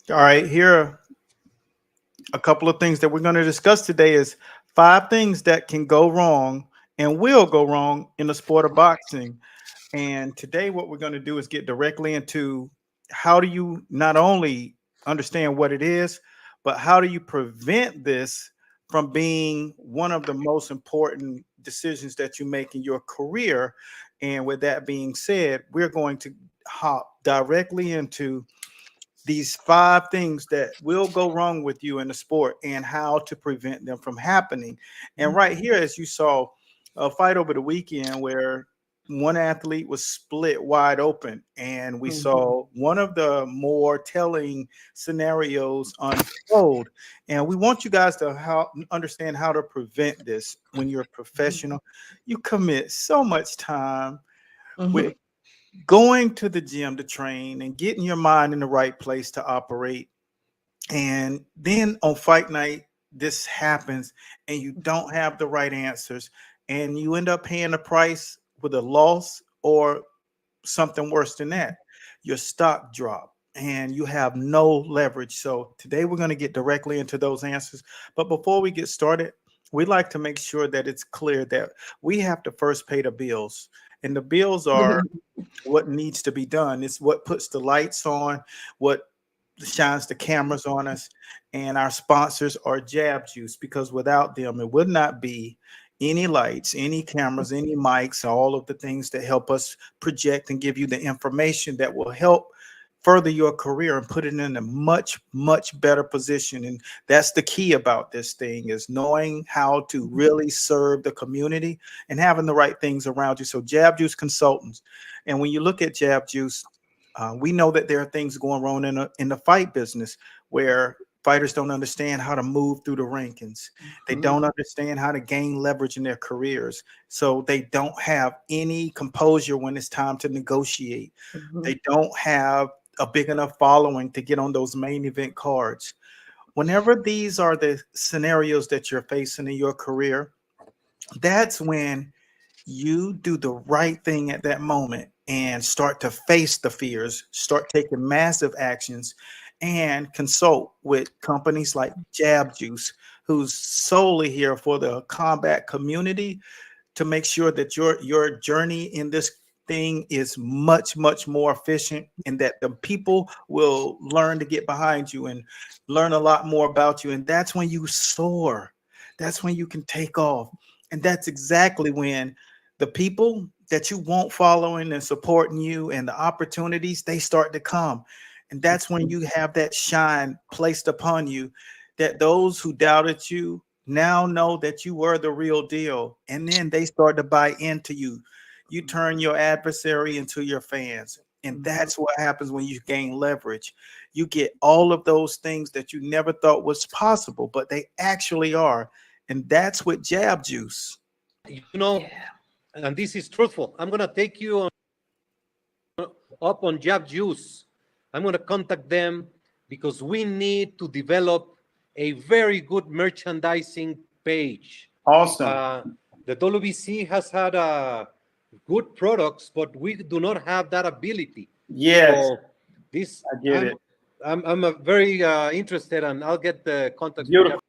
All right, here are a couple of things that we're going to discuss today is 5 things that can go wrong and will go wrong in the sport of boxing. And today, what we're going to do is get directly into how do you not only understand what it is, but how do you prevent this from being one of the most important decisions that you make in your career. And with that being said, we're going to hop directly into these 5 things that will go wrong with you in the sport and how to prevent them from happening. And right here, as you saw a fight over the weekend where one athlete was split wide open, and we saw one of the more telling scenarios unfold. And we want you guys to understand how to prevent this when you're a professional. You commit so much time with going to the gym to train and getting your mind in the right place to operate. And then on fight night, this happens and you don't have the right answers. And you end up paying a price with a loss or something worse than that. Your stock drop and you have no leverage. So today we're going to get directly into those answers. But before we get started, we like to make sure that it's clear that we have to first pay the bills. And the bills are what needs to be done. It's what puts the lights on, what shines the cameras on us, and our sponsors are Jab Juice, because without them, it would not be any lights, any cameras, any mics, all of the things that help us project and give you the information that will help further your career and put it in a much, much better position. And that's the key about this thing, is knowing how to really serve the community and having the right things around you. So Jab Juice Consultants. And when you look at Jab Juice, we know that there are things going wrong in the fight business where fighters don't understand how to move through the rankings. They don't understand how to gain leverage in their careers. So they don't have any composure when it's time to negotiate. They don't have a big enough following to get on those main event cards. Whenever these are the scenarios that you're facing in your career, that's when you do the right thing at that moment and start to face the fears, start taking massive actions, and consult with companies like Jab Juice, who's solely here for the combat community, to make sure that your journey in this thing is much, much more efficient, and that the people will learn to get behind you and learn a lot more about you. And that's when you soar. That's when you can take off. And that's exactly when the people that you want following and supporting you and the opportunities, they start to come. And that's when you have that shine placed upon you, that those who doubted you now know that you were the real deal. And then they start to buy into you. You turn your adversary into your fans. And that's what happens when you gain leverage. You get all of those things that you never thought was possible, but they actually are. And that's with Jab Juice. You know, and this is truthful. I'm gonna take you up on Jab Juice. I'm gonna contact them because we need to develop a very good merchandising page. Awesome. Uh, the WBC has had good products, but we do not have that ability. Yes, So this, I get it. I'm very interested, and I'll get the contact with Jab. Beautiful.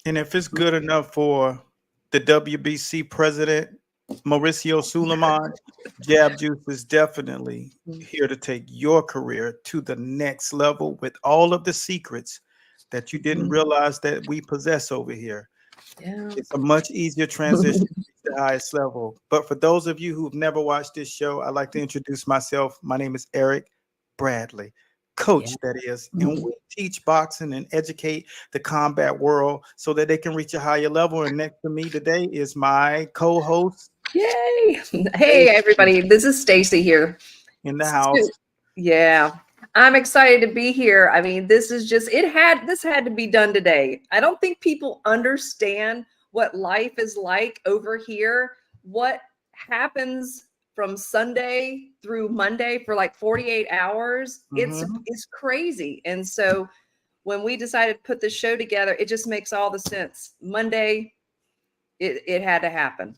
And if it's good enough for the WBC president, Mauricio Suleiman, Jab Juice is definitely here to take your career to the next level with all of the secrets that you didn't realize that we possess over here. Yeah. It's a much easier transition to the highest level. But for those of you who've never watched this show, I'd like to introduce myself. My name is Eric Bradley, coach, that is. And we teach boxing and educate the combat world so that they can reach a higher level. And next to me today is my co-host Yay. Hey, everybody. This is Stacy here. in the house. Yeah. I'm excited to be here. I mean, this had to be done today. I don't think people understand what life is like over here, what happens from Sunday through Monday for like 48 hours. It's crazy. And so when we decided to put this show together, it just makes all the sense. Monday, it had to happen.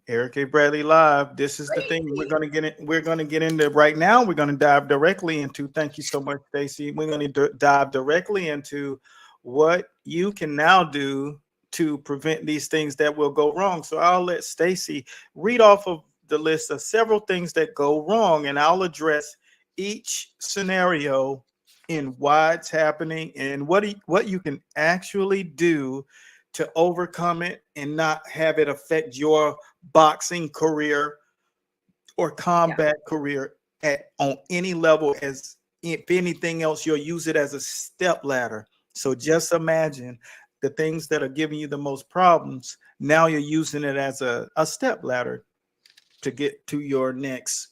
Eric A. Bradley Live. This is the thing we're going to get in, we're going to get into right now. We're going to dive directly into, thank you so much, Stacy. We're going to dive directly into what you can now do to prevent these things that will go wrong. So I'll let Stacy read off of the list of several things that go wrong, and I'll address each scenario in why it's happening and what you can actually do to overcome it and not have it affect your boxing career or Yeah. combat career at on any level. As if anything else, you'll use it as a step ladder. So just imagine the things that are giving you the most problems. Now you're using it as a step ladder to get to your next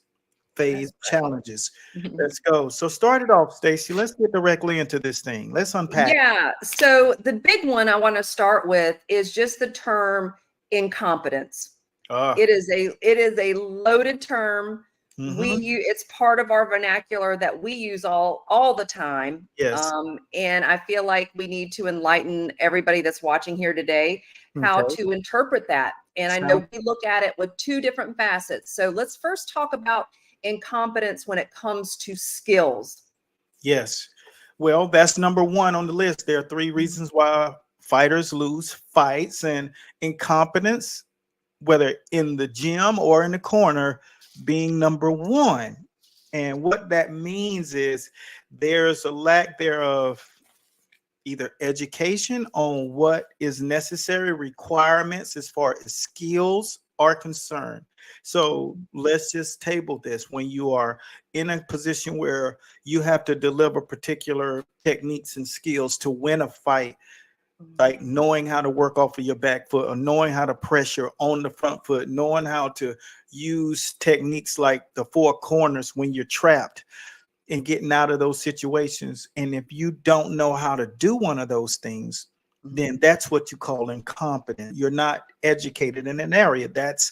phase challenges. Mhm. Let's go. So start it off, Stacy. Let's get directly into this thing. Let's unpack. Yeah. So the big one I want to start with is just the term incompetence. Uh, It is a loaded term. mhm. It's part of our vernacular that we use all the time. Yes. And I feel like we need to enlighten everybody that's watching here today how Okay. to interpret that. And I Sound know we look at it with two different facets. So let's first talk about incompetence when it comes to skills. Yes. Well, that's number one on the list. There are three reasons why fighters lose fights, and incompetence, whether in the gym or in the corner, being number one. And what that means is there's a lack thereof either education on what is necessary requirements as far as skills are concerned. So let's just table this. When you are in a position where you have to deliver particular techniques and skills to win a fight, like knowing how to work off of your back foot or knowing how to pressure on the front foot, knowing how to use techniques like the four corners when you're trapped and getting out of those situations. And if you don't know how to do one of those things, then that's what you call incompetent. You're not educated in an area. That's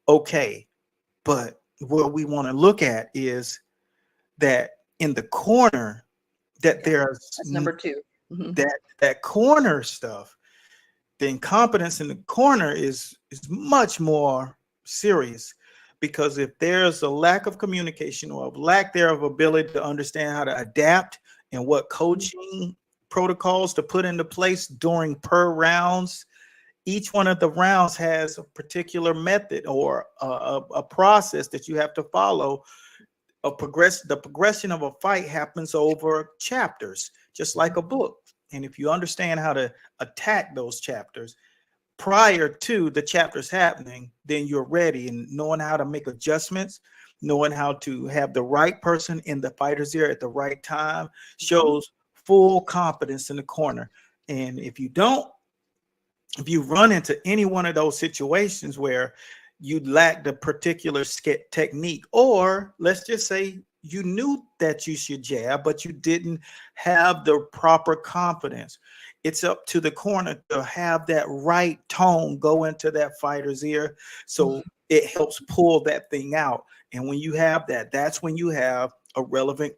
okay. But what we want to look at is that in the corner, that Yeah, there's that's number two. Mhm. that corner stuff. The incompetence in the corner is much more serious, because if there's a lack of communication or a lack thereof ability to understand how to adapt and what coaching protocols to put into place during per rounds, each one of the rounds has a particular method or a process that you have to follow. The progression of a fight happens over chapters, just like a book. And if you understand how to attack those chapters prior to the chapters happening, then you're ready. And knowing how to make adjustments, knowing how to have the right person in the fighter's ear at the right time shows full confidence in the corner. And if you don't, if you run into any one of those situations where you lack the particular technique, or let's just say you knew that you should jab, but you didn't have the proper confidence, it's up to the corner to have that right tone go into that fighter's ear. So it helps pull that thing out. And when you have that, that's when you have a relevant,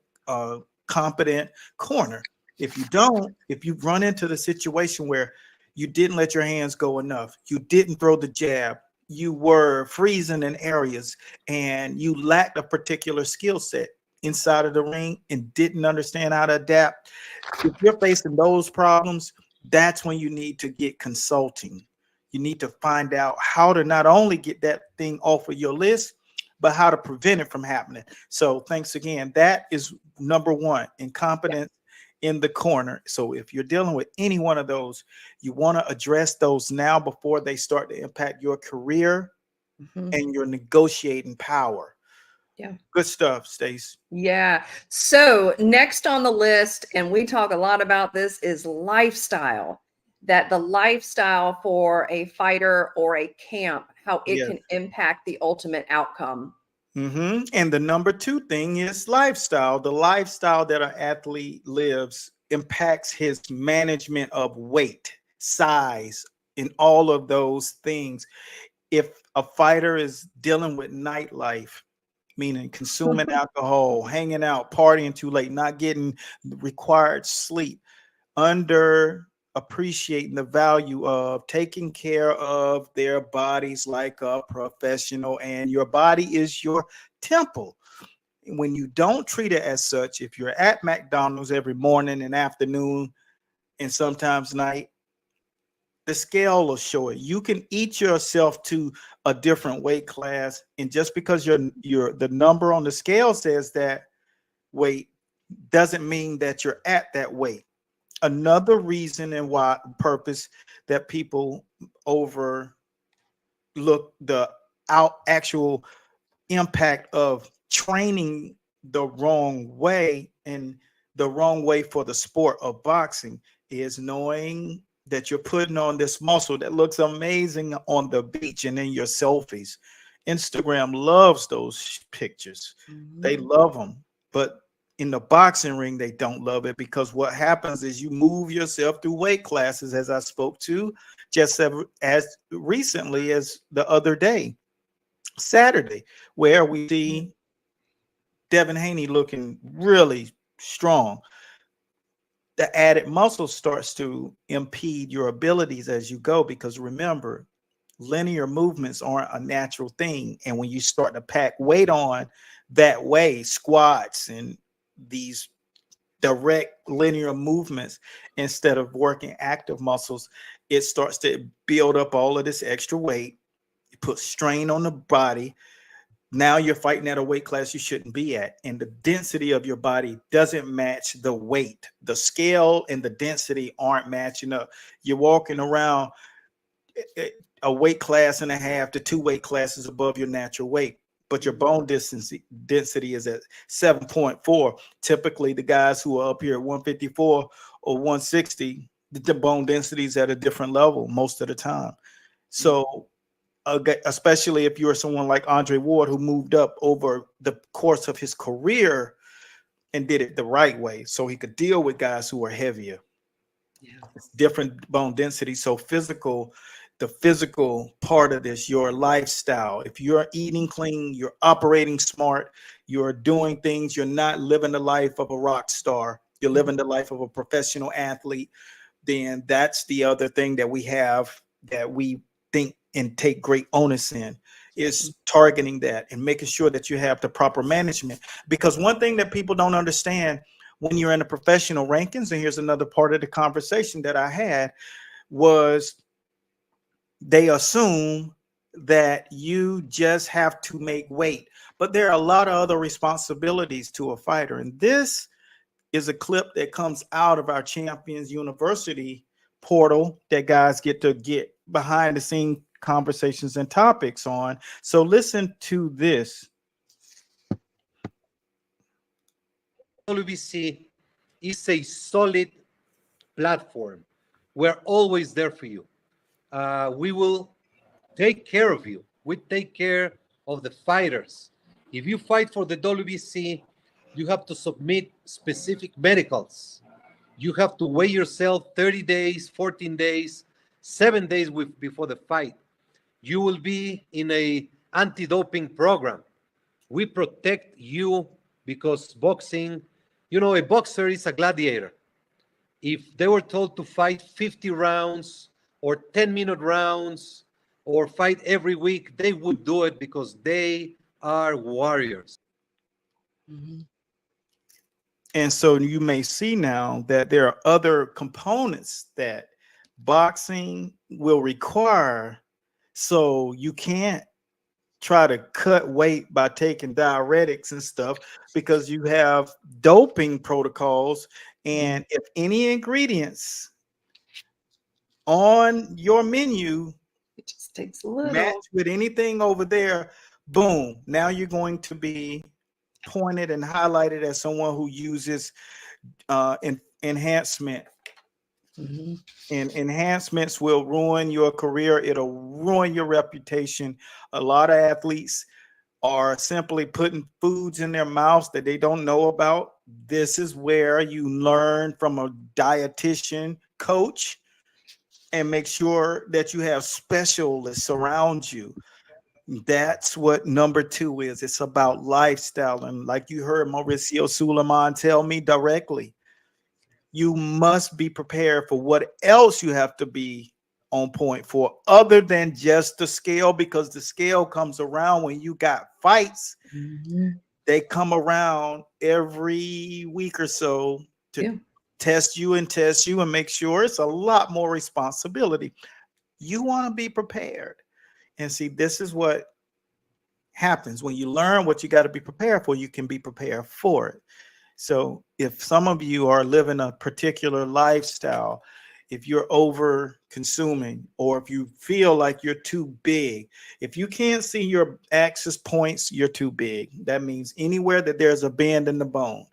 competent corner. If you don't, if you run into the situation where you didn't let your hands go enough, you didn't throw the jab, you were freezing in areas, and you lacked a particular skill set inside of the ring and didn't understand how to adapt, if you're facing those problems, that's when you need to get consulting. You need to find out how to not only get that thing off of your list, but how to prevent it from happening. So thanks again. That is number one, incompetence in the corner. So if you're dealing with any one of those, you want to address those now before they start to impact your career and your negotiating power. Yeah. Good stuff, Stace. Yeah. So next on the list, and we talk a lot about this, is lifestyle. That the lifestyle for a fighter or a camp, how it Yes. can impact the ultimate outcome. And the number two thing is lifestyle. The lifestyle that an athlete lives impacts his management of weight, size, and all of those things. If a fighter is dealing with nightlife, meaning consuming alcohol, hanging out, partying too late, not getting required sleep, under appreciating the value of taking care of their bodies like a professional, and your body is your temple. When you don't treat it as such, if you're at McDonald's every morning and afternoon and sometimes night, the scale will show it. You can eat yourself to a different weight class, and just because your the number on the scale says that weight doesn't mean that you're at that weight. Another reason and why purpose that people overlook the actual impact of training the wrong way, and the wrong way for the sport of boxing is knowing that you're putting on this muscle that looks amazing on the beach and in your selfies. Instagram loves those pictures. They Mhm. love them. But in the boxing ring, they don't love it, because what happens is you move yourself through weight classes, as I spoke to just as recently as the other day, Saturday, where we see Devin Haney looking really strong. The added muscle starts to impede your abilities as you go, because remember, linear movements aren't a natural thing. And when you start to pack weight on that way, squats and these direct linear movements instead of working active muscles, it starts to build up all of this extra weight. It puts strain on the body. Now you're fighting at a weight class you shouldn't be at, and the density of your body doesn't match the weight. The scale and the density aren't matching up. You're walking around a weight class and a half to two weight classes above your natural weight, but your bone density is at 7.4. Typically, the guys who are up here at 154 or 160, the bone density is at a different level most of the time. So especially if you're someone like Andre Ward, who moved up over the course of his career and did it the right way so he could deal with guys who are heavier. Yeah. It's different bone density. So the physical part of this, your lifestyle, if you're eating clean, you're operating smart, you're doing things, you're not living the life of a rock star, you're living the life of a professional athlete, then that's the other thing that we have, that we think and take great onus in, is targeting that and making sure that you have the proper management. Because one thing that people don't understand when you're in the professional rankings, and here's another part of the conversation that I had, was they assume that you just have to make weight, but there are a lot of other responsibilities to a fighter. And this is a clip that comes out of our Champions University portal that guys get behind the scene conversations and topics on. So listen to this. WBC is a solid platform. We're always there for you. We will take care of you. We take care of the fighters. If you fight for the WBC, you have to submit specific medicals. You have to weigh yourself 30 days, 14 days, 7 days before the fight. You will be in a anti-doping program. We protect you because boxing, a boxer is a gladiator. If they were told to fight 50 rounds or 10-minute rounds or fight every week, they would do it because they are warriors. Mm-hmm. And so you may see now that there are other components that boxing will require. So you can't try to cut weight by taking diuretics and stuff, because you have doping protocols. And if any ingredients on your menu It just takes a match little. with anything over there, boom, now you're going to be pointed and highlighted as someone who uses enhancement. Mm-hmm. And enhancements will ruin your career. It'll ruin your reputation. A lot of athletes are simply putting foods in their mouths that they don't know about. This is where you learn from a dietitian coach, and make sure that you have specialists around you. That's what number two is. It's about lifestyle. And like you heard Mauricio Suleiman tell me directly, you must be prepared for what else you have to be on point for, other than just the scale, because the scale comes around when you got fights. Mhm. They come around every week or so to Yeah. test you and make sure. It's a lot more responsibility. You want to be prepared. And see, this is what happens when you learn what you got to be prepared for. You can be prepared for it. So if some of you are living a particular lifestyle, if you're over consuming, or if you feel like you're too big, if you can't see your axis points, you're too big. That means anywhere that there's a bend in the bone.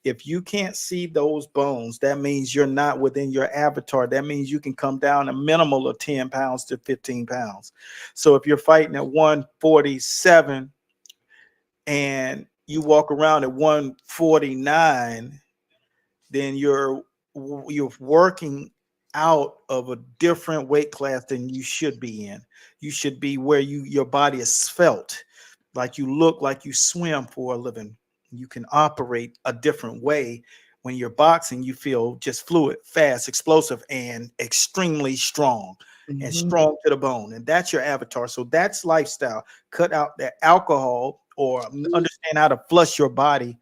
If you can't see those bones, that means you're not within your avatar. That means you can come down a minimal of 10 pounds to 15 pounds. So if you're fighting at 147 and you walk around at 149, then you're working out of a different weight class than you should be in. You should be where your body is felt, like you look like you swim for a living. You can operate a different way. When you're boxing, you feel just fluid, fast, explosive, and extremely strong, and Mhm. strong to the bone. And that's your avatar. So that's lifestyle. Cut out that alcohol, or understand how to flush your body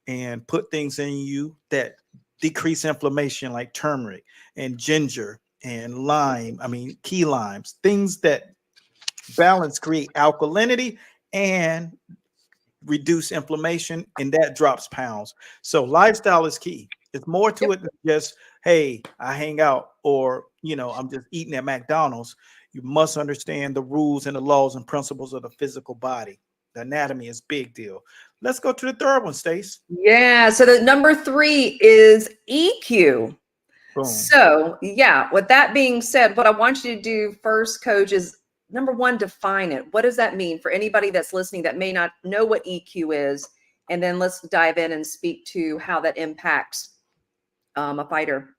and put things in you that decrease inflammation, like turmeric and ginger and lime. I mean, key limes, things that balance, create alkalinity and reduce inflammation, and that drops pounds. So lifestyle is key. It's more to Yep. it than just, hey, I hang out, or I'm just eating at McDonald's. You must understand the rules and the laws and principles of the physical body. The anatomy is big deal. Let's go to the third one, Stace. Yeah. So the number 3 is EQ. Boom. So, yeah, with that being said, what I want you to do first, coach, is number 1, define it. What does that mean for anybody that's listening that may not know what EQ is? And then let's dive in and speak to how that impacts a fighter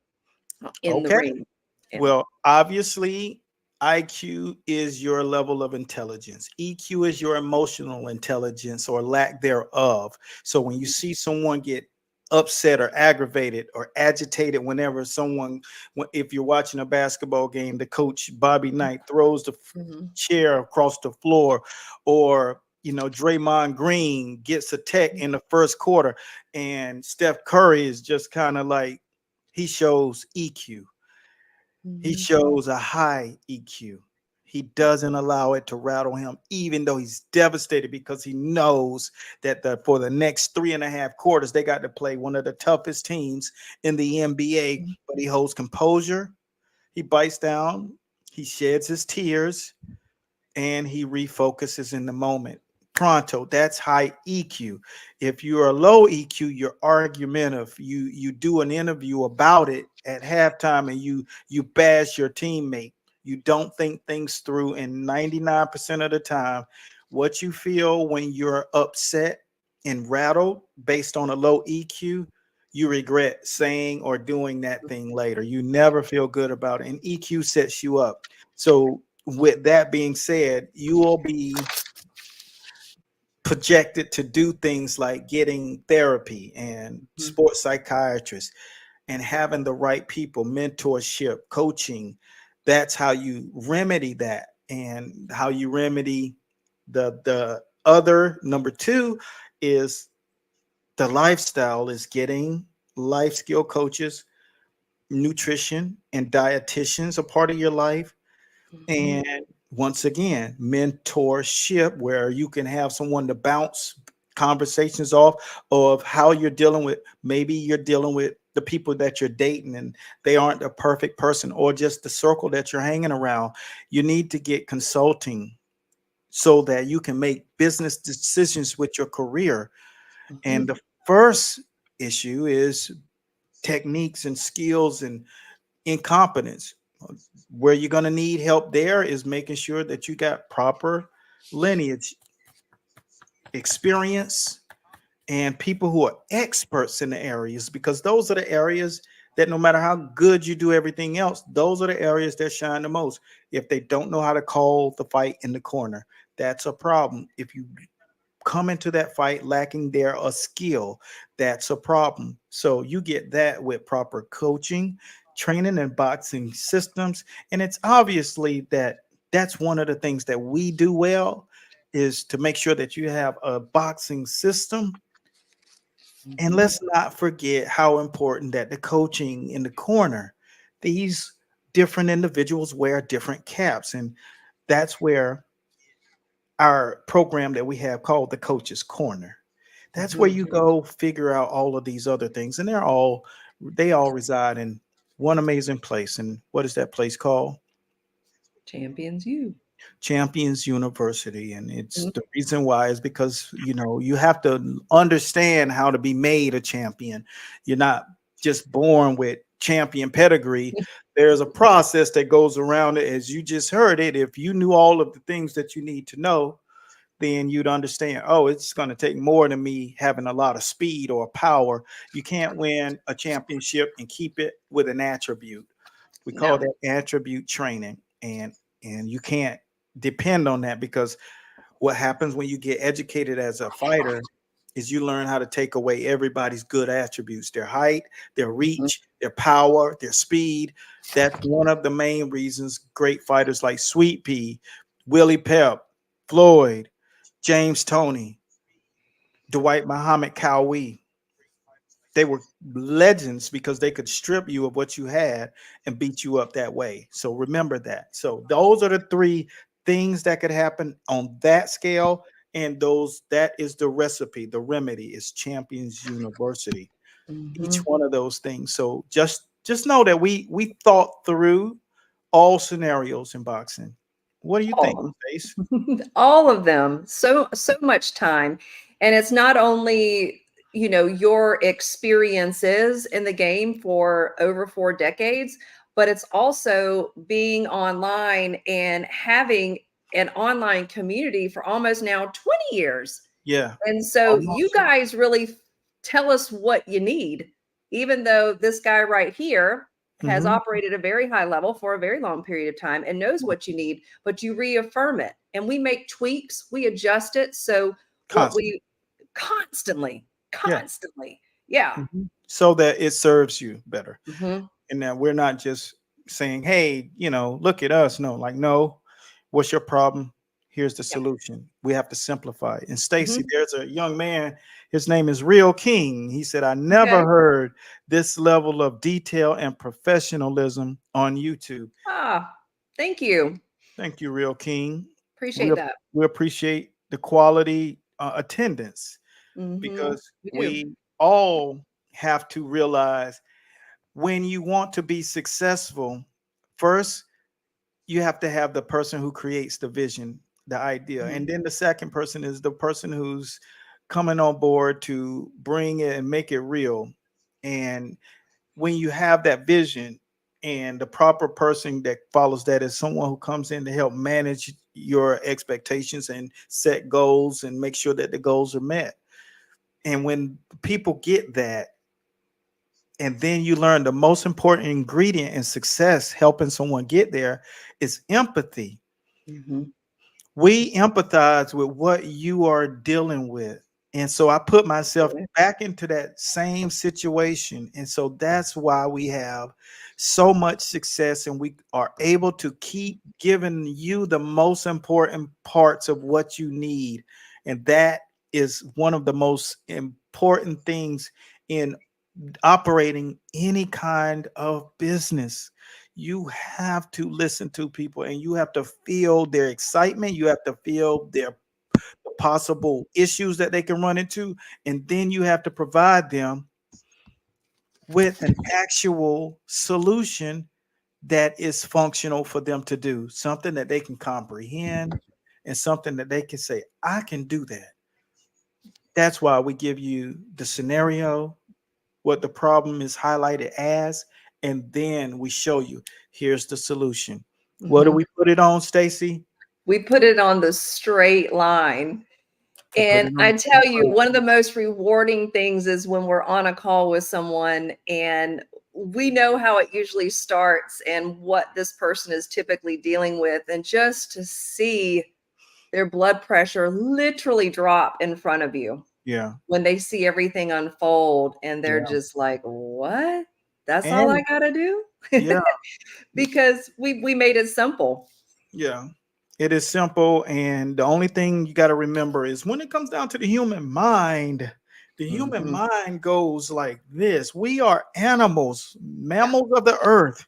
in the Okay. ring. Yeah. Well, obviously, IQ is your level of intelligence. EQ is your emotional intelligence, or lack thereof. So when you see someone get upset or aggravated or agitated, if you're watching a basketball game, the coach Bobby Knight throws the Mhm. chair across the floor, or Draymond Green gets a tech in the first quarter, and Steph Curry is just kind of like, he shows EQ. He Mhm. shows a high EQ. He doesn't allow it to rattle him, even though he's devastated, because he knows that for the next 3.5 quarters, they got to play one of the toughest teams in the NBA. But he holds composure. He bites down. He sheds his tears, and he refocuses in the moment. Pronto, that's high EQ. If you're a low EQ, you're argumentative. You do an interview about it at halftime, and you bash your teammate. You don't think things through, and 99% of the time, what you feel when you're upset and rattled based on a low EQ, you regret saying or doing that thing later. You never feel good about it, and EQ sets you up. So with that being said, you will be projected to do things like getting therapy and Mhm. sports psychiatrists, and having the right people, mentorship, coaching. That's how you remedy that. And how you remedy the other number 2 is the lifestyle, is getting life skill coaches, nutrition and dietitians a part of your life. Mhm. And once again, mentorship, where you can have someone to bounce conversations off of how you're dealing with. Maybe you're dealing with the people that you're dating, and they aren't a perfect person, or just the circle that you're hanging around. You need to get consulting so that you can make business decisions with your career. And Mhm. the first issue is techniques and skills and incompetence. Where you're going to need help there is making sure that you got proper lineage, experience, and people who are experts in the areas, because those are the areas that, no matter how good you do everything else, those are the areas that shine the most. If they don't know how to call the fight in the corner, that's a problem. If you come into that fight lacking there a skill, that's a problem. So you get that with proper coaching, training, and boxing systems. And it's obviously that that's one of the things that we do well, is to make sure that you have a boxing system. And Mhm. let's not forget how important that the coaching in the corner, these different individuals wear different caps. And that's where our program that we have called the Coach's Corner. That's where Mhm. you go figure out all of these other things. And they all reside in one amazing place. And what is that place called? Champions you. Champions University. And it's Mhm. the reason why is because, you have to understand how to be made a champion. You're not just born with champion pedigree. There's a process that goes around it. As you just heard it, if you knew all of the things that you need to know, then you'd understand, oh, it's going to take more than me having a lot of speed or power. You can't win a championship and keep it with an attribute. We call No. that attribute training. And you can't depend on that, because what happens when you get educated as a fighter is you learn how to take away everybody's good attributes, their height, their Mhm. reach, their power, their speed. That's one of the main reasons great fighters like Sweet Pea, Willie Pep, Floyd, James Toney, Dwight Muhammad Cowie, they were legends, because they could strip you of what you had and beat you up that way. So remember that. So those are the three things that could happen on that scale. And that is the recipe. The remedy is Champions University. Each Mhm. one of those things. So just know that we thought through all scenarios in boxing. What do you think, All Face? of them. All of them. So much time. And it's not only, your experiences in the game for over 4 decades, but it's also being online and having an online community for almost now 20 years. Yeah. And so you Almost. guys really tell us what you need, even though this guy right here has Mhm. operated at a very high level for a very long period of time and knows what you need, but you reaffirm it and we make tweaks, we adjust it. So what Constant. we constantly, Yeah. constantly, yeah. Mhm. So that it serves you better. Hmm. And that we're not just saying, hey, look at us. No, like, no, what's your problem? Here's the Yeah. solution. We have to simplify it. And Stacy, Hmm. there's a young man, his name is Real King. He said, I never Okay. heard this level of detail and professionalism on YouTube. Ah, thank you. Thank you, Real King. We, Appreciate that. we appreciate the quality attendance, Hmm. because We do. we all have to realize, when you want to be successful, first you have to have the person who creates the vision, the idea. Mhm. And then the second person is the person who's coming on board to bring it and make it real. And when you have that vision, and the proper person that follows that is someone who comes in to help manage your expectations and set goals and make sure that the goals are met. And when people get that, and then you learn the most important ingredient in success, helping someone get there, is empathy. Mhm. We empathize with what you are dealing with. And so I put myself Absolutely. back into that same situation. And so that's why we have so much success, and we are able to keep giving you the most important parts of what you need. And that is one of the most important things in operating any kind of business. You have to listen to people, and you have to feel their excitement. You have to feel their possible issues that they can run into. And then you have to provide them with an actual solution that is functional for them to do, something that they can comprehend, and something that they can say, I can do that. That's why we give you the scenario, what the problem is highlighted as, and then we show you, here's the solution. What do Mhm. we put it on, Stacy? We put it on the straight line. We put And it on I the same tell you, line. one of the most rewarding things is when we're on a call with someone and we know how it usually starts and what this person is typically dealing with. And just to see their blood pressure literally drop in front of you Yeah. when they see everything unfold, and they're Yeah. just like, what? That's all I And gotta do? yeah. Because we made it simple. Yeah. It is simple. And the only thing you got to remember is when it comes down to the human mind, the human Mhm. mind goes like this. We are animals, Yeah. mammals of the earth,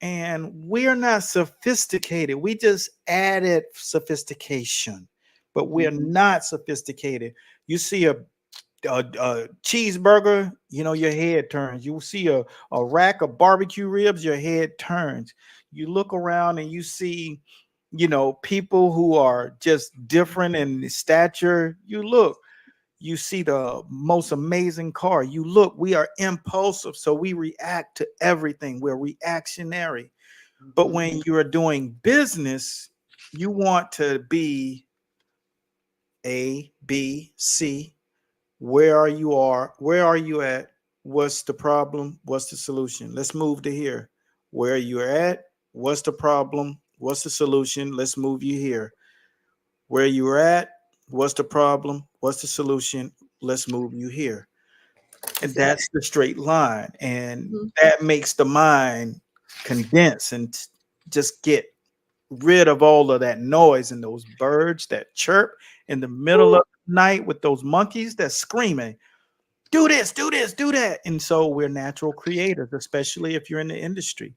and we're not sophisticated. We just added sophistication, but we're Mhm. not sophisticated. You see a cheeseburger, you know, your head turns. You see a rack of barbecue ribs, your head turns. You look around and you see, you know, people who are just different in stature. You see the most amazing car. You look, we are impulsive, so we react to everything. We're reactionary. But Mhm. when you are doing business, you want to be A, B, C. Where are you at? What's the problem? What's the solution? Let's move to here. Where you're at? What's the problem? What's the solution? Let's move you here. Where you're at? What's the problem? What's the solution? Let's move you here. And Yeah. that's the straight line. And Mhm. that makes the mind condense and just get rid of all of that noise and those birds that chirp in the middle Woo. of the night with those monkeys that screaming, do this, do this, do that. And so we're natural creators, especially if you're in the industry,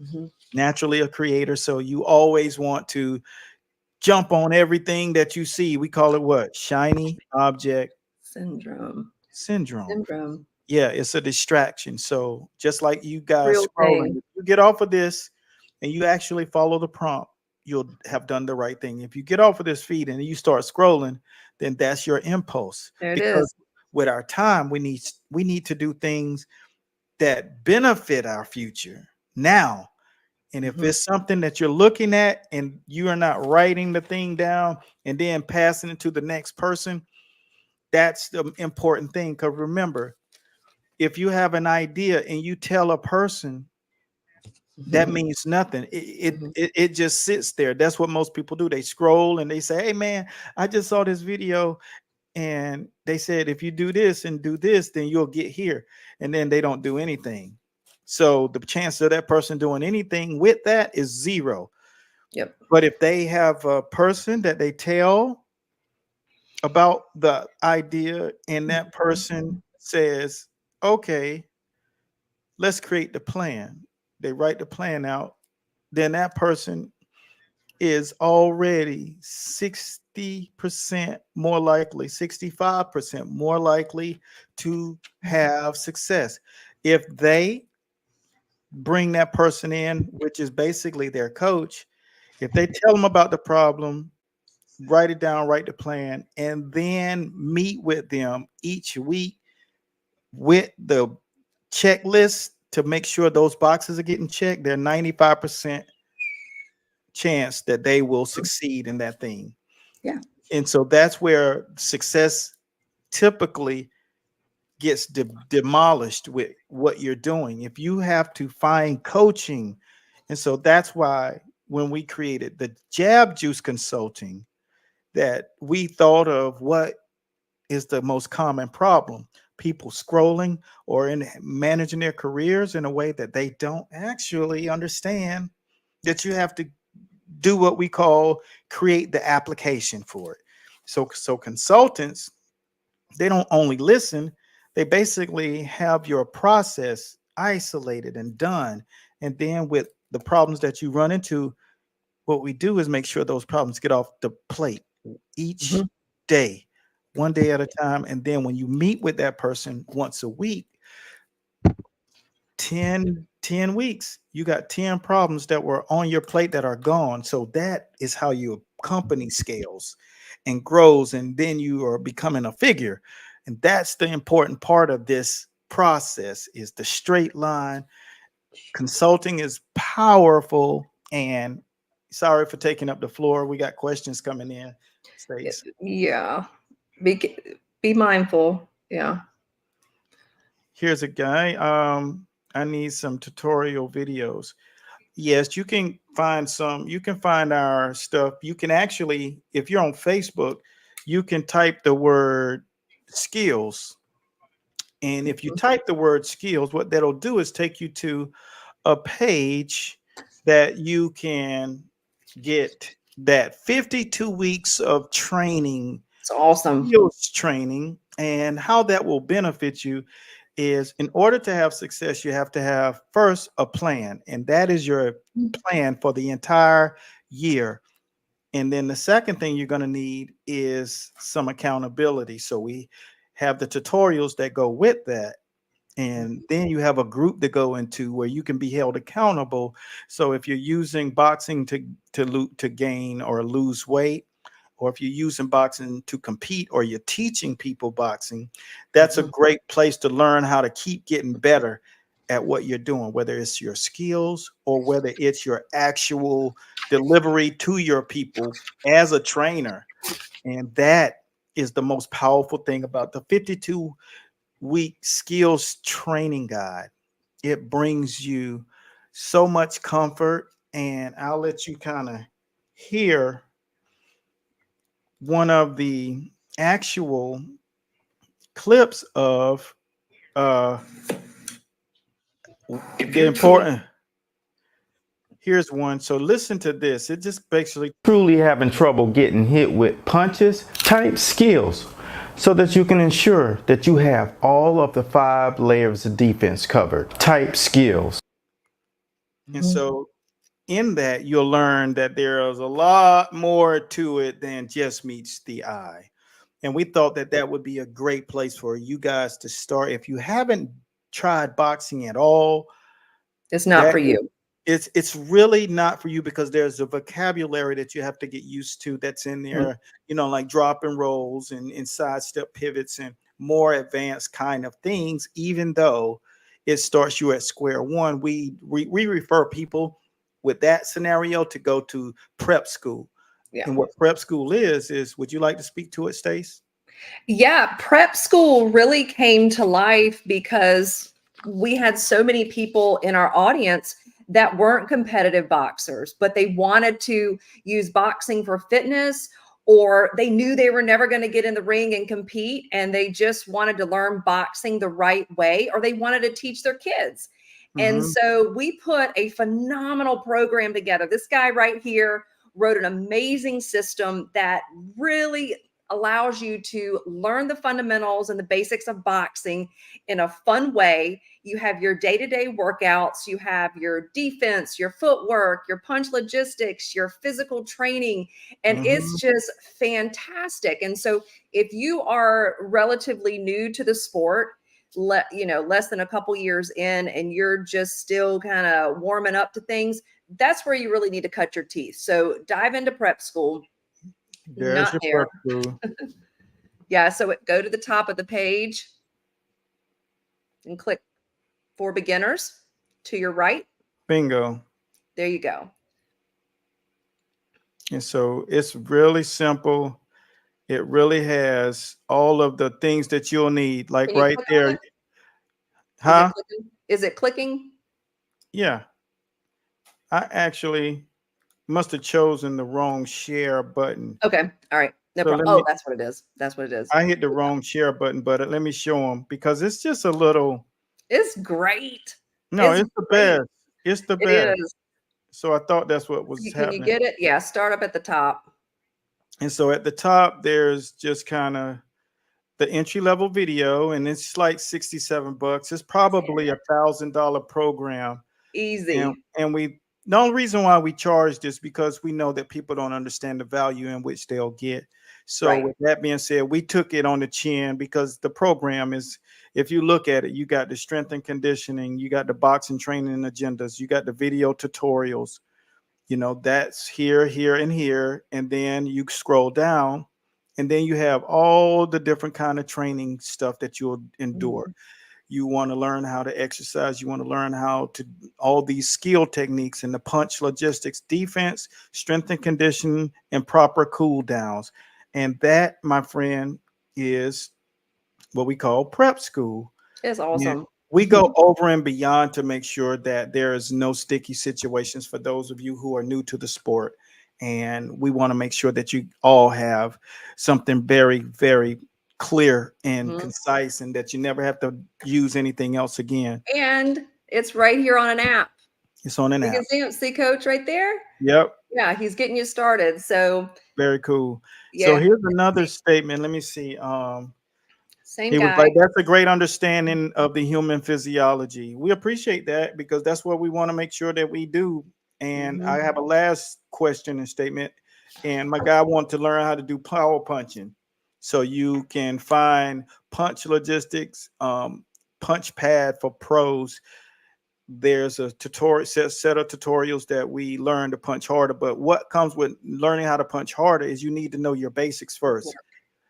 Mhm. naturally a creator. So you always want to jump on everything that you see. We call it what? Shiny object Syndrome. syndrome. Syndrome. Yeah, it's a distraction. So just like you guys Real scrolling, thing. if you get off of this and you actually follow the prompt, you'll have done the right thing. If you get off of this feed and you start scrolling, then that's your impulse. There it Because is. with our time, we need to do things that benefit our future now. And if Mhm. it's something that you're looking at and you are not writing the thing down and then passing it to the next person, that's the important thing. Because remember, if you have an idea and you tell a person, that Mhm. means nothing. It, it Mhm. it it just sits there. That's what most people do. They scroll and they say, "Hey man, I just saw this video and they said if you do this and do this, then you'll get here." And then they don't do anything. So the chance of that person doing anything with that is zero. Yep. But if they have a person that they tell about the idea and that person Mhm. says, "Okay, let's create the plan." They write the plan out, then that person is already 60% more likely, 65% more likely to have success. If they bring that person in, which is basically their coach, if they tell them about the problem, write it down, write the plan, and then meet with them each week with the checklist to make sure those boxes are getting checked, they're 95% chance that they will succeed in that thing. Yeah. And so that's where success typically gets demolished with what you're doing. If you have to find coaching, and so that's why when we created the Jab Juice Consulting, that we thought of what is the most common problem, people scrolling or in managing their careers in a way that they don't actually understand that you have to do what we call create the application for it. So consultants, they don't only listen, they basically have your process isolated and done. And then with the problems that you run into, what we do is make sure those problems get off the plate each Mhm. day, one day at a time. And then when you meet with that person once a week, 10 weeks, you got 10 problems that were on your plate that are gone. So that is how your company scales and grows. And then you are becoming a figure. And that's the important part of this process is the straight line. Consulting is powerful. And sorry for taking up the floor. We got questions coming in. Stace. Yeah. Be mindful. Yeah. Here's a guy. I need some tutorial videos. Yes, you can find you can find our stuff. You can actually, if you're on Facebook, you can type the word skills. And if you Mhm. type the word skills, what that'll do is take you to a page that you can get that 52 weeks of training, It's awesome. skills training, and how that will benefit you is in order to have success, you have to have first a plan, and that is your plan for the entire year. And then the second thing you're going to need is some accountability. So we have the tutorials that go with that. And then you have a group to go into where you can be held accountable. So if you're using boxing to gain or lose weight, or if you're using boxing to compete, or you're teaching people boxing, that's a Mhm. great place to learn how to keep getting better at what you're doing, whether it's your skills or whether it's your actual delivery to your people as a trainer. And that is the most powerful thing about the 52-week skills training guide. It brings you so much comfort, and I'll let you kind of hear one of the actual clips of uh the important. Here's one. So listen to this. It just basically truly having trouble getting hit with punches, type skills so that you can ensure that you have all of the 5 layers of defense covered. Type skills. And Mhm. so in that, you'll learn that there is a lot more to it than just meets the eye. And we thought that that would be a great place for you guys to start. If you haven't tried boxing at all, It's not that for you. it's really not for you, because there's a vocabulary that you have to get used to that's in Mhm. there, like drop and rolls and sidestep pivots and more advanced kind of things. Even though it starts you at square one, we refer people with that scenario to go to prep school. Yeah. And what prep school is would you like to speak to it, Stace? Yeah, prep school really came to life because we had so many people in our audience that weren't competitive boxers, but they wanted to use boxing for fitness, or they knew they were never going to get in the ring and compete, and they just wanted to learn boxing the right way, or they wanted to teach their kids. And Hmm. so we put a phenomenal program together. This guy right here wrote an amazing system that really allows you to learn the fundamentals and the basics of boxing in a fun way. You have your day-to-day workouts, you have your defense, your footwork, your punch logistics, your physical training, and it's Hmm. just fantastic. And so if you are relatively new to the sport, less than a couple years in, and you're just still kind of warming up to things, that's where you really need to cut your teeth. So dive into prep school. There's Not your there. prep school. Yeah, so go to the top of the page and click for beginners to your right. Bingo. There you go. And so it's really simple. It really has all of the things that you'll need, like Can you right click on there. it? Is it Huh? clicking? Is it clicking? Yeah. I actually must have chosen the wrong share button. Okay. All right. No So problem. let Oh, me, that's what it is. That's what it is. I hit the wrong share button, but let me show them, because it's just a little, It's great. no, It's it's the great. best. It's the It best. is. So I thought that's what was Can you happening. get it? Yeah. Start up at the top. And so at the top, there's just kind of the entry level video, and it's like 67 bucks. It's probably $1,000 program. and Easy. and we the only reason why we charge this, because we know that people don't understand the value in which they'll get. So Right. with that being said, we took it on the chin, because the program is, if you look at it, you got the strength and conditioning, you got the boxing training agendas, you got the video tutorials, that's here and here, and then you scroll down, and then you have all the different kind of training stuff that you'll endure. Mhm. You want to learn how to exercise, you want to learn how to all these skill techniques and the punch logistics, defense, strength and conditioning, and proper cool downs. And that, my friend, is what we call prep school. It's And awesome. we go over and beyond to make sure that there is no sticky situations for those of you who are new to the sport. And we want to make sure that you all have something very, very clear and Mhm. concise, and that you never have to use anything else again. And it's right here on an app. It's on an You app. can see Coach right there. Yep. Yeah, he's getting you started. So Very cool. So yeah, here's another statement. Let me see. same He was guy. like, that's a great understanding of the human physiology. We appreciate that because that's what we want to make sure that we do. And I Mhm. have a last question and statement. And my guy wants to learn how to do power punching. So you can find Punch Logistics, Punch Pad for pros. There's a tutorial set of tutorials that we learn to punch harder. But what comes with learning how to punch harder is you need to know your basics first,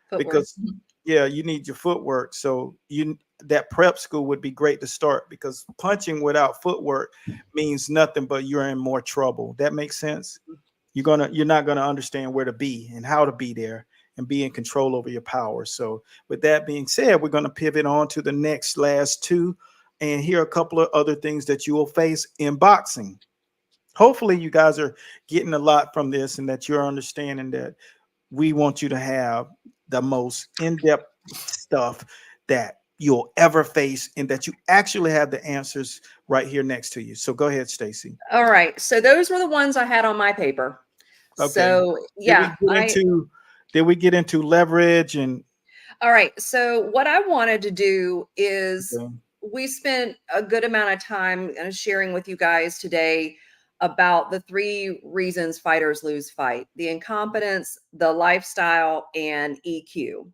Footwork. because yeah, you need your footwork. So you that prep school would be great to start, because punching without footwork means nothing but you're in more trouble. That makes sense. You're not gonna understand where to be and how to be there and be in control over your power. So with that being said, we're gonna pivot on to the last two, and here are a couple of other things that you will face in boxing. Hopefully you guys are getting a lot from this, and that you're understanding that we want you to have the most in-depth stuff that you'll ever face, and that you actually have the answers right here next to you. So go ahead, Stacy. All right. So those were the ones I had on my paper. Okay. So Did we yeah, get into leverage and all right. So what I wanted to do is okay. we spent a good amount of time sharing with you guys today about the 3 reasons fighters lose fight: the incompetence, the lifestyle, and EQ.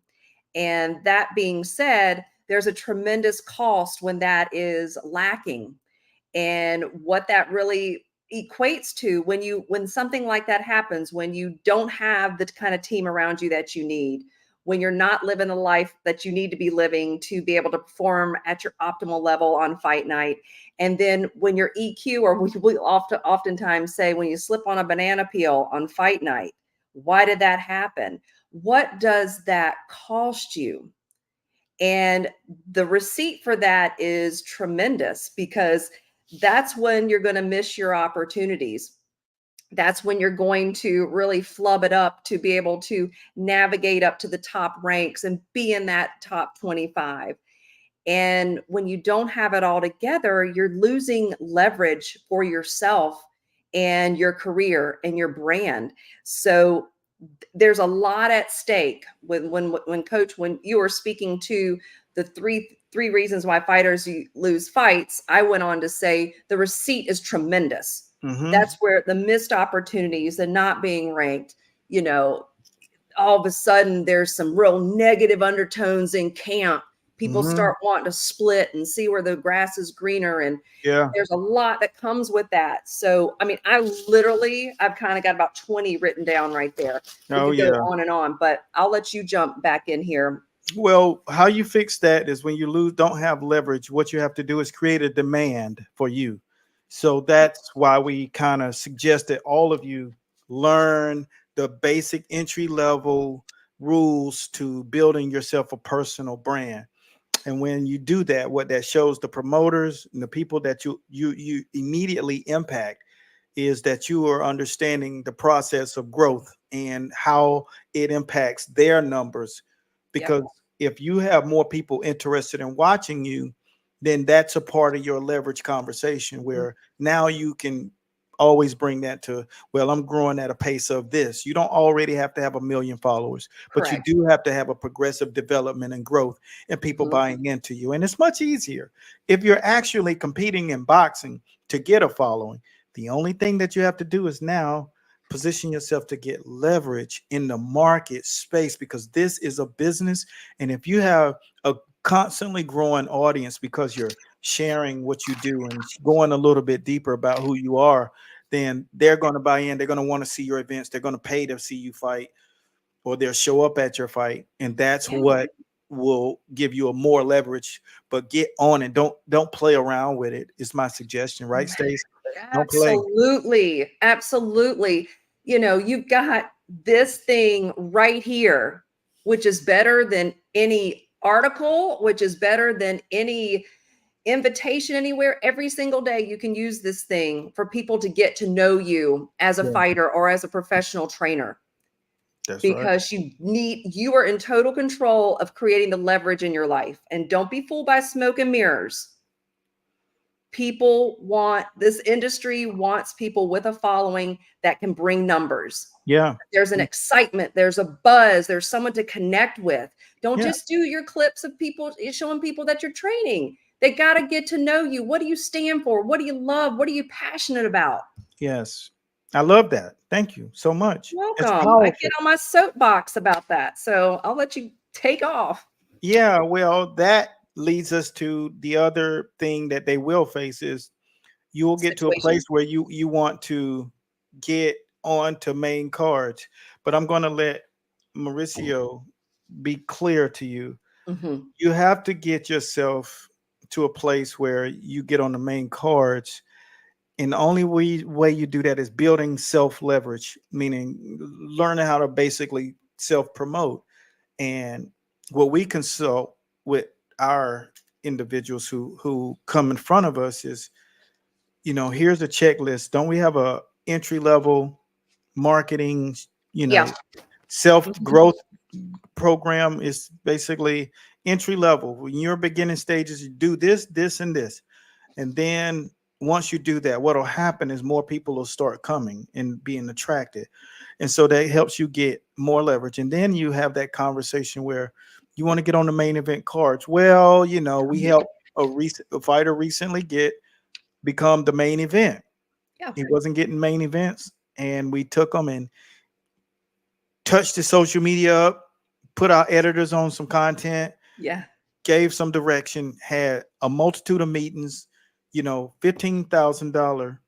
And that being said, there's a tremendous cost when that is lacking. And what that really equates to when something like that happens, when you don't have the kind of team around you that you need, when you're not living the life that you need to be living to be able to perform at your optimal level on fight night, and then when your EQ, or we oftentimes say when you slip on a banana peel on fight night, why did that happen? What does that cost you? And the receipt for that is tremendous, because that's when you're going to miss your opportunities. That's when you're going to really flub it up to be able to navigate up to the top ranks and be in that top 25. And when you don't have it all together, you're losing leverage for yourself and your career and your brand. So there's a lot at stake when coach, when you were speaking to the three reasons why fighters lose fights, I went on to say the receipt is tremendous. That's where the missed opportunities and not being ranked, you know, all of a sudden there's some real negative undertones in camp. People start wanting to split and see where the grass is greener, and Yeah. there's a lot that comes with that. So, I mean, I've kind of got about 20 written down right there. We Oh could go yeah. on and on, but I'll let you jump back in here. Well, how you fix that is when you don't have leverage, what you have to do is create a demand for you. So that's why we kind of suggest that all of you learn the basic entry level rules to building yourself a personal brand. And when you do that, what that shows the promoters and the people that you immediately impact is that you are understanding the process of growth and how it impacts their numbers. Yep. Because if you have more people interested in watching you, then that's a part of your leverage conversation, where now you can always bring that to, well, I'm growing at a pace of this. You don't already have to have 1 million followers, but you Correct. do have to have a progressive development and growth and people buying into you. And it's much easier if you're actually competing in boxing to get a following. The only thing that you have to do is now position yourself to get leverage in the market space, because this is a business. And if you have a constantly growing audience because you're sharing what you do and going a little bit deeper about who you are, then they're going to buy in. They're going to want to see your events. They're going to pay to see you fight, or they'll show up at your fight. And that's Yeah. what will give you a more leverage. But get on and don't play around with it is my suggestion, right, Stace? Don't play. Absolutely. Absolutely. You know, you've got this thing right here, which is better than any article, which is better than any invitation anywhere, every single day you can use this thing for people to get to know you as a Yeah. fighter or as a professional trainer. That's right. Because you are in total control of creating the leverage in your life. And don't be fooled by smoke and mirrors. This industry wants people with a following that can bring numbers. Yeah. There's an excitement, there's a buzz, there's someone to connect with. Don't Yeah. just do your clips of people showing people that you're training. They got to get to know you. What do you stand for? What do you love? What are you passionate about? Yes. I love that. Thank you so much. It's Welcome. I powerful. get on my soapbox about that. So I'll let you take off. Yeah, well, that leads us to the other thing that they will face is you will get to a Situation. place where you want to get on to main cards. But I'm going to let Mauricio be clear to you. Mhm. You have to get yourself to a place where you get on the main cards. And the only way you do that is building self leverage, meaning learning how to basically self promote. And what we consult with our individuals who come in front of us is, here's a checklist. Don't we have a entry level marketing, Yeah. self growth program? Is basically entry level. When you're beginning stages, you do this, and this. And then once you do that, what'll happen is more people will start coming and being attracted. And so that helps you get more leverage. And then you have that conversation where you want to get on the main event cards. Well, we helped a fighter recently become the main event. Yeah. He wasn't getting main events, and we took him and touched his social media up, put our editors on some content, Yeah. gave some direction, had a multitude of meetings, $15,000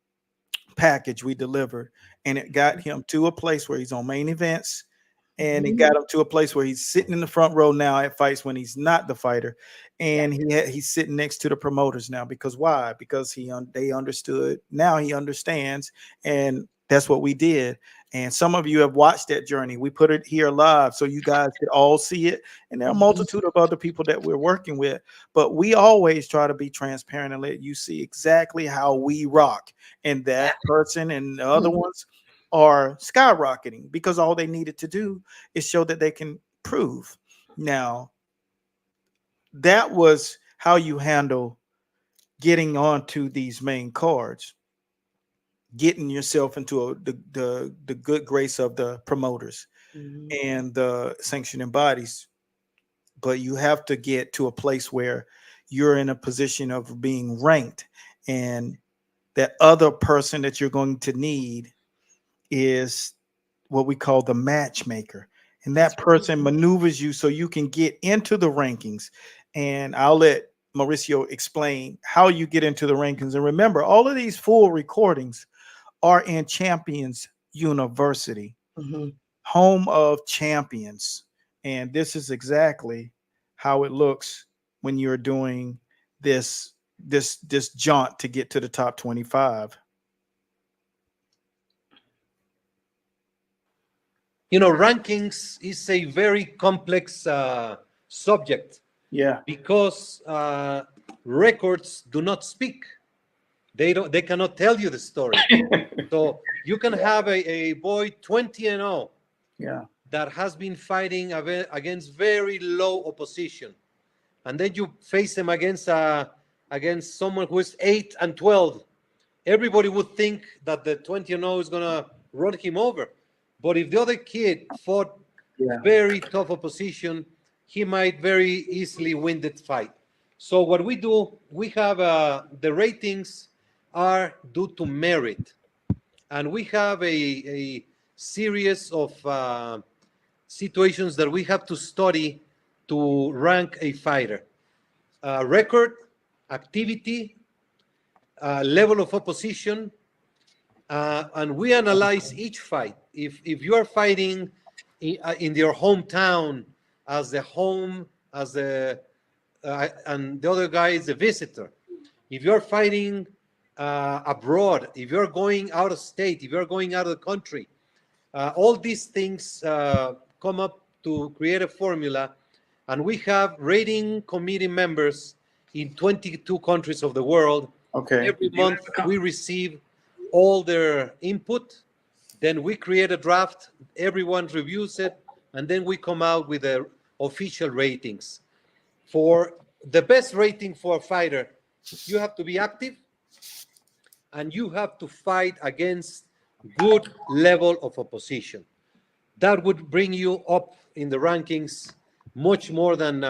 package we delivered, and it got him to a place where he's on main events, and it got him to a place where he's sitting in the front row now at fights when he's not the fighter, and he's sitting next to the promoters now. Because why? Because they understood. Now he understands, and that's what we did. And some of you have watched that journey. We put it here live so you guys could all see it. And there are a multitude of other people that we're working with, but we always try to be transparent and let you see exactly how we rock. And that person and the other ones are skyrocketing because all they needed to do is show that they can prove. Now, that was how you handle getting onto these main cards, getting yourself into the good grace of the promoters and the sanctioning bodies. But you have to get to a place where you're in a position of being ranked, and that other person that you're going to need is what we call the matchmaker. And that person maneuvers you so you can get into the rankings. And I'll let Mauricio explain how you get into the rankings. And remember, all of these full recordings are in Champions University, home of champions. And this is exactly how it looks when you're doing this jaunt to get to the top 25. Rankings is a very complex subject Yeah. because records do not speak. They cannot tell you the story. So you can have a boy 20-0 Yeah. that has been fighting against very low opposition, and then you face him against someone who is 8-12. Everybody would think that the 20-0 is gonna run him over, but if the other kid fought very tough opposition, he might very easily win that fight. So what we do, we have the ratings are due to merit, and we have a series of situations that we have to study to rank a fighter: record, activity, level of opposition, and we analyze each fight. If you are fighting in your hometown as the home, and the other guy is a visitor, if you're fighting abroad, if you're going out of state, if you're going out of the country, all these things come up to create a formula, and we have rating committee members in 22 countries of the world. Okay. Every month we receive all their input, then we create a draft, everyone reviews it, and then we come out with the official ratings. For the best rating for a fighter, you have to be active and you have to fight against good level of opposition. That would bring you up in the rankings much more than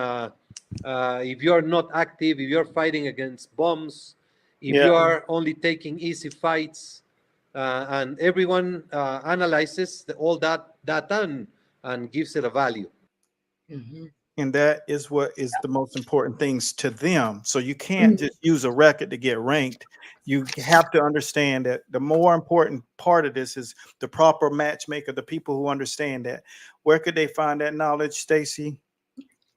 if you're not active, if you're fighting against bombs, if Yeah. you are only taking easy fights, and everyone analyzes all that data and gives it a value. Mhm. And that is what is the most important things to them. So you can't Mhm. just use a record to get ranked. You have to understand that the more important part of this is the proper matchmaker, the people who understand that. Where could they find that knowledge, Stacy?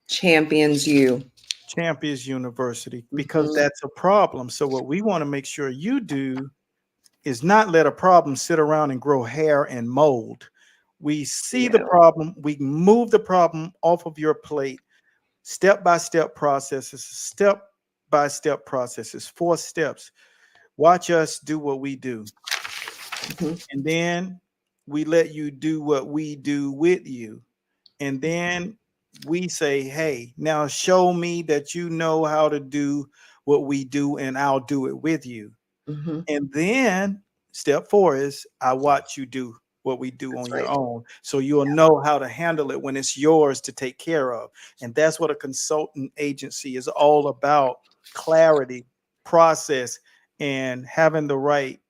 Champions you. Champions University, because Mhm. that's a problem. So what we want to make sure you do is not let a problem sit around and grow hair and mold. We see the Yeah. problem, we move the problem off of your plate, step by step processes, 4 steps. Watch us do what we do. Mhm. And then we let you do what we do with you. And then we say, hey, now show me that you know how to do what we do, and I'll do it with you. Mhm. And then step 4 is I watch you do what we do on That's your right. own. So you'll know how to handle it when it's yours to take care of. And that's what a consultant agency is all about: clarity, process, and having the right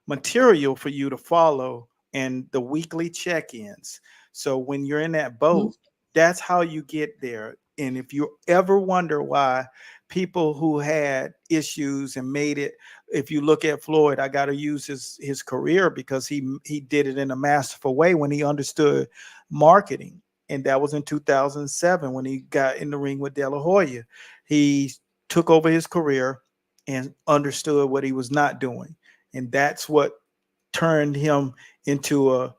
material for you to follow, and the weekly check-ins. So when you're in that Mhm. boat, that's how you get there. And if you ever wonder why people who had issues and made it, if you look at Floyd, I got to use his career because he did it in a masterful way when he understood marketing. And that was in 2007 when he got in the ring with De La Hoya. He took over his career and understood what he was not doing, and that's what turned him into a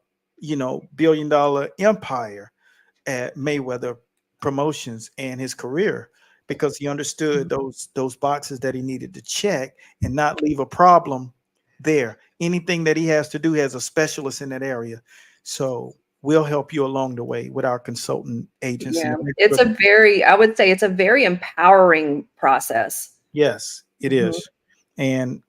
billion-dollar empire at Mayweather Promotions and his career, because he understood Mhm. those boxes that he needed to check and not leave a problem there. Anything that he has to do has a specialist in that area. So we'll help you along the way with our consultant agency. Yeah. It's a very, I would say it's a very empowering process. Yes, it Mhm. is. And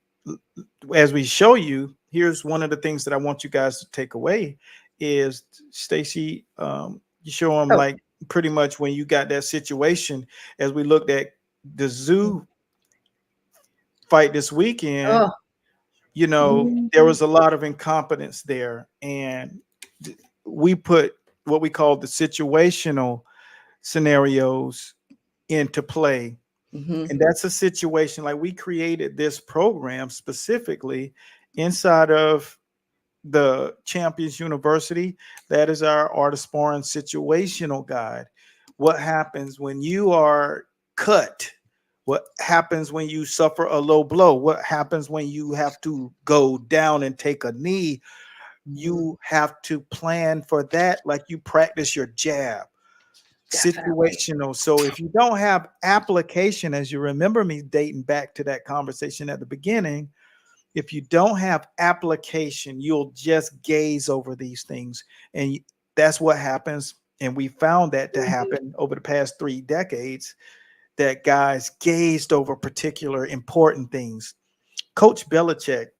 as we show you, here's one of the things that I want you guys to take away is, Stacy, you show them Oh. like pretty much when you got that situation, as we looked at the zoo fight this weekend, Oh. there Mhm. was a lot of incompetence there. And we put what we call the situational scenarios into play. Mhm. And that's a situation like we created this program specifically inside of the Champions University. That is our artist sparring situational guide. What happens when you are cut? What happens when you suffer a low blow? What happens when you have to go down and take a knee? Mhm. You have to plan for that like you practice your jab. Definitely. Situational. So if you don't have application, as you remember me dating back to that conversation at the beginning, if you don't have application, you'll just gaze over these things. And that's what happens. And we found that to Mhm. happen over the past 3 decades, that guys gazed over particular important things. Coach Belichick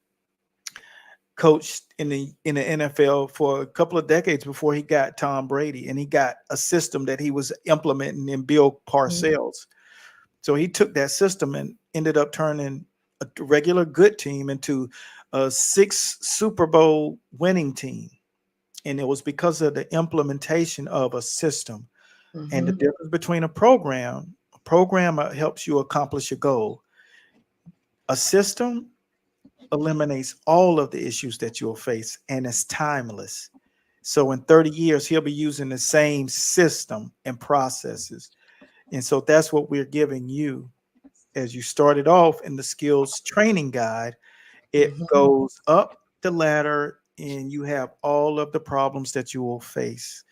coached in the NFL for a couple of decades before he got Tom Brady, and he got a system that he was implementing in Bill Mhm. Parcells. So he took that system and ended up turning a regular good team into a 6 Super Bowl winning team. And it was because of the implementation of a system. And the Mhm. difference between a program helps you accomplish a goal. A system eliminates all of the issues that you'll face, and it's timeless. So in 30 years, he'll be using the same system and processes. And so that's what we're giving you as you started off in the skills training guide. It Mhm. goes up the ladder and you have all of the problems that you will face.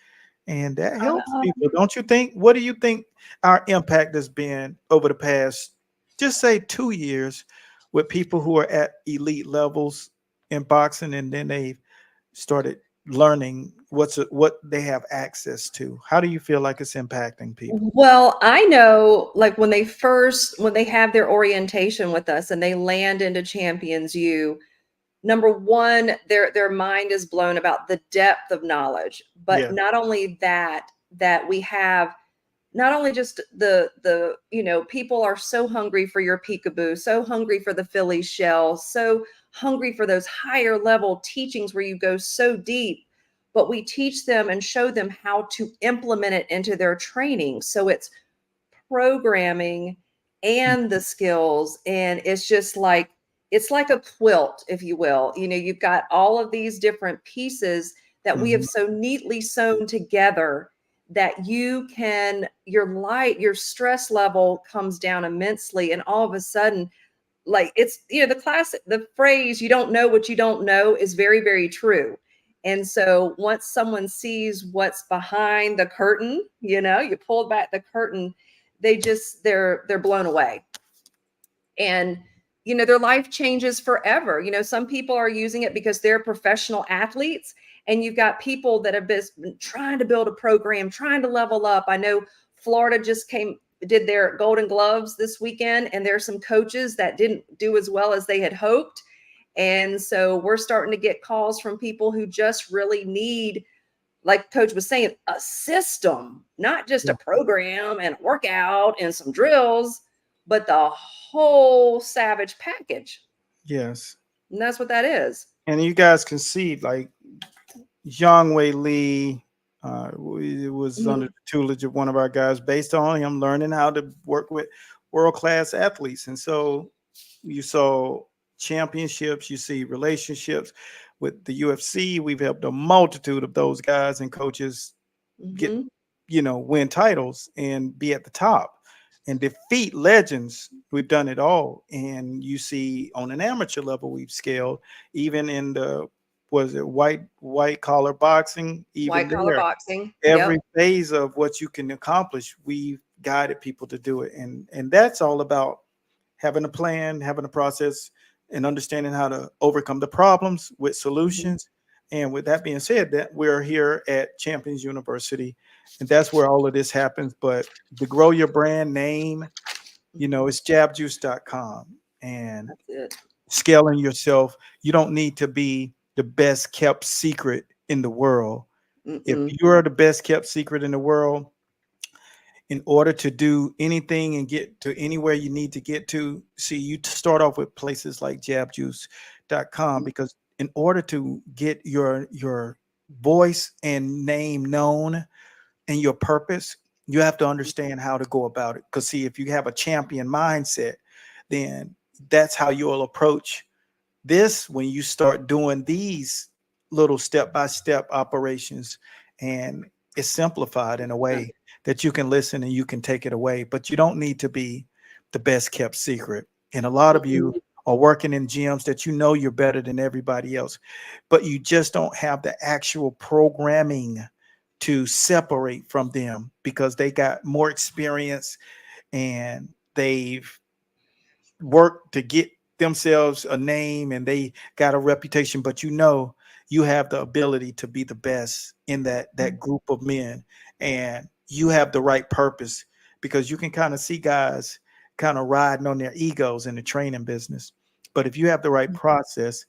And that helps Uh, people, don't you think? What do you think our impact has been over the past just say 2 years with people who are at elite levels in boxing, and then they started learning what they have access to? How do you feel like it's impacting people? Well, I know like when they have their orientation with us and they land into Champions U, number one, their mind is blown about the depth of knowledge. But Yeah. not only that, that we have not only just people are so hungry for your peekaboo, so hungry for the Philly shell, so hungry for those higher level teachings where you go so deep, but we teach them and show them how to implement it into their training. So it's programming and the skills, and it's like a quilt, if you will. You've got all of these different pieces that we have Mhm. so neatly sewn together that your stress level comes down immensely, and all of a sudden, like, it's the phrase, you don't know what you don't know, is very, very true. And so once someone sees what's behind the curtain, you pull back the curtain, they're blown away. And their life changes forever. Some people are using it because they're professional athletes, and you've got people that have been trying to build a program, trying to level up. I know Florida just did their Golden Gloves this weekend, and there's some coaches that didn't do as well as they had hoped. And so we're starting to get calls from people who just really need, like Coach was saying, a system, not just Yeah. a program and a workout and some drills, but the whole savage package. Yes. And that's what that is. And you guys can see, like, Zhang Wei Li, it was under Mhm. the tutelage of one of our guys. Based on him learning how to work with world class athletes, and so you saw championships, you see relationships with the UFC. We've helped a multitude of those guys and coaches get, Mhm. win titles and be at the top and defeat legends. We've done it all. And you see on an amateur level, we've scaled even in the, was it white collar boxing, even White collar there, boxing. every Yep. phase of what you can accomplish, we've guided people to do it. And that's all about having a plan, having a process, and understanding how to overcome the problems with Mhm. solutions. And with that being said, that we're here at Champions University, and that's where all of this happens. But to grow your brand name, Mhm. it's jabjuice.com, and That's it. scaling yourself. You don't need to be the best kept secret in the world. If Mm-mm. you're the best kept secret in the world, in order to do anything and get to anywhere you need to get to, see, you start off with places like jabjuice.com, because in order to get your voice and name known and your purpose, you have to understand how to go about it. Because see, if you have a champion mindset, then that's how you'll approach this when you start doing these little step-by-step operations. And it's simplified in a way that you can listen and you can take it away, but you don't need to be the best kept secret. And a lot of you Mm-mm. are working in gyms that you're better than everybody else, but you just don't have the actual programming to separate from them because they got more experience and they've work to get themselves a name and they got a reputation, but you have the ability to be the best in that group of men, and you have the right purpose, because you can kind of see guys kind of riding on their egos in the training business. But if you have the right process,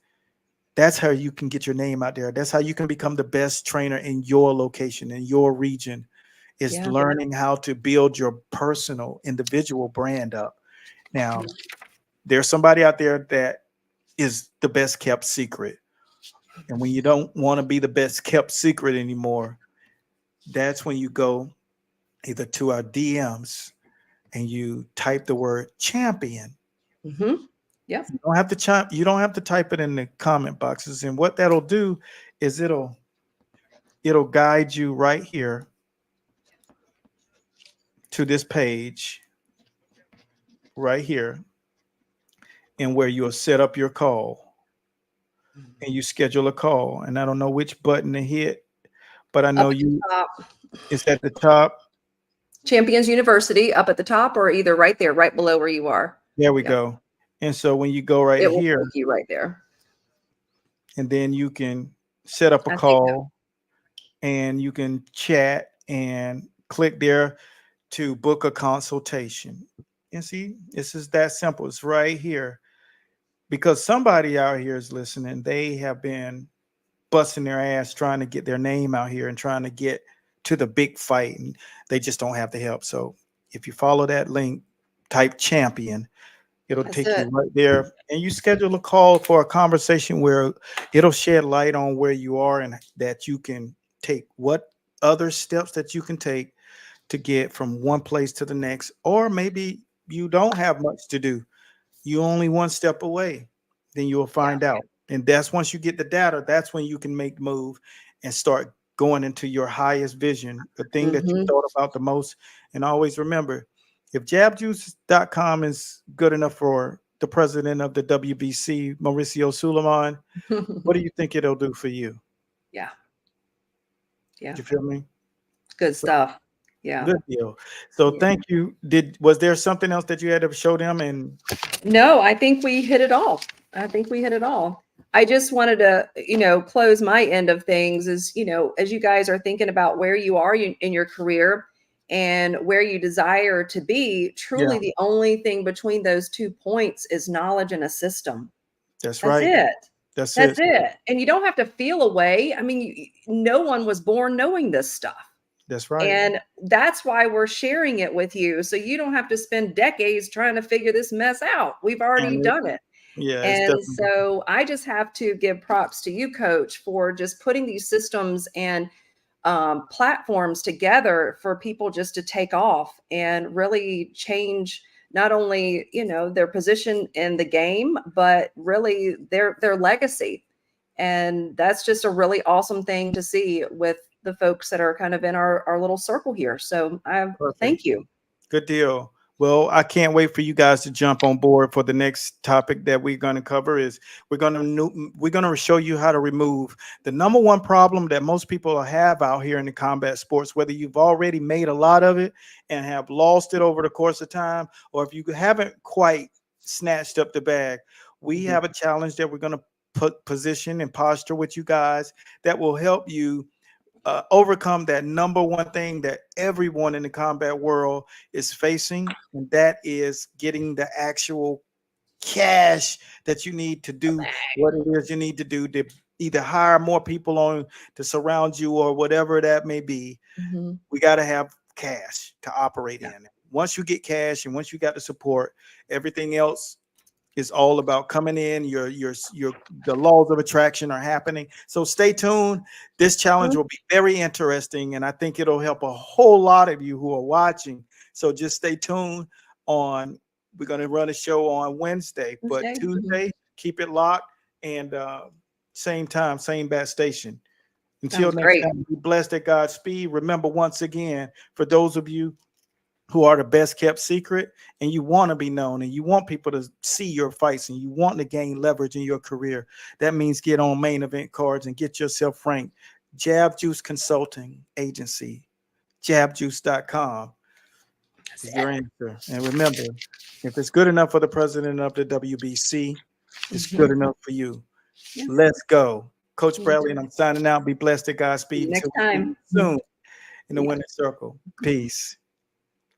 that's how you can get your name out there. That's how you can become the best trainer in your location, in your region, is Yeah. learning how to build your personal individual brand up. Now, there's somebody out there that is the best kept secret. And when you don't want to be the best kept secret anymore, that's when you go either to our DMs and you type the word champion. Mm-hmm. Yep. You don't have to type it in the comment boxes. And what that'll do is it'll guide you right here to this page right here, and where you'll set up your call and you schedule a call. And I don't know which button to hit, but I Up know at the top. it's at the top. Champions University up at the top, or either right there, right below where you are. There we Yep. go. And so when you go right It will here, take you right there. and then you can set up a I think call and you can chat and click there to book a consultation. And see, this is that simple. It's right here because somebody out here is listening. They have been busting their ass trying to get their name out here and trying to get to the big fight, and they just don't have the help. So if you follow that link, type champion, it'll that's take you it. right there, and you schedule a call for a conversation where it'll shed light on where you are and that you can take what other steps that you can take to get from one place to the next. Or maybe you don't have much to do, you only one step away, then you'll Yeah. find out. And that's once you get the data, that's when you can make the move and start going into your highest vision, the thing that you Hmm. thought about the most. And always remember, if jabjuice.com is good enough for the president of the WBC, Mauricio Suleiman, what do you think it'll do for you? Yeah. Yeah. You feel me? Good So stuff. Yeah. good deal. So Yeah. thank you. Was there something else that you had to show them? And No, I think we hit it all. I think we hit it all. I just wanted to, close my end of things is, as you guys are thinking about where you are in your career and where you desire to be, yeah, truly the only thing between those 2 points is knowledge and a system. that's That's right. it. That's That's it. it. And you don't have to feel a way. I mean, no one was born knowing this stuff. That's right. And that's why we're sharing it with you. So you don't have to spend decades trying to figure this mess out. We've already And done it. yeah, it's And definitely so I just have to give props to you, Coach, for just putting these systems and platforms together for people just to take off and really change not only their position in the game, but really their legacy. And that's just a really awesome thing to see with the folks that are kind of in our little circle here. So I perfect. thank you. Good deal. Well, I can't wait for you guys to jump on board for the next topic that we're going to cover. Is we're going to show you how to remove the number one problem that most people have out here in the combat sports, whether you've already made a lot of it and have lost it over the course of time, or if you haven't quite snatched up the bag. We Mhm. have a challenge that we're going to put position and posture with you guys that will help you overcome that number one thing that everyone in the combat world is facing, and that is getting the actual cash that you need to do what it is you need to do to either hire more people on to surround you or whatever that may be. Mhm. We got to have cash to operate Yeah. in. Once you get cash and once you got the support, everything else is all about coming in. Your the laws of attraction are happening. So stay tuned. This challenge Mhm. will be very interesting, and I think it'll help a whole lot of you who are watching. So just stay tuned on. We're going to run a show on Wednesday, but Wednesday. Mhm. Tuesday, keep it locked, and same time, same bat station. Until Sounds next great. time, be blessed at God's speed. Remember, once again, for those of you who are the best kept secret and you want to be known and you want people to see your fights and you want to gain leverage in your career, that means get on main event cards and get yourself ranked. Jab Juice Consulting Agency, jabjuice.com That's is it. your answer. And remember, if it's good enough for the president of the WBC, it's good Mhm. enough for you. Yeah. Let's go. Coach Yeah. Bradley, and I'm signing out. Be blessed at See Godspeed you next until we see time. you soon in the Yeah. winner's circle. Peace.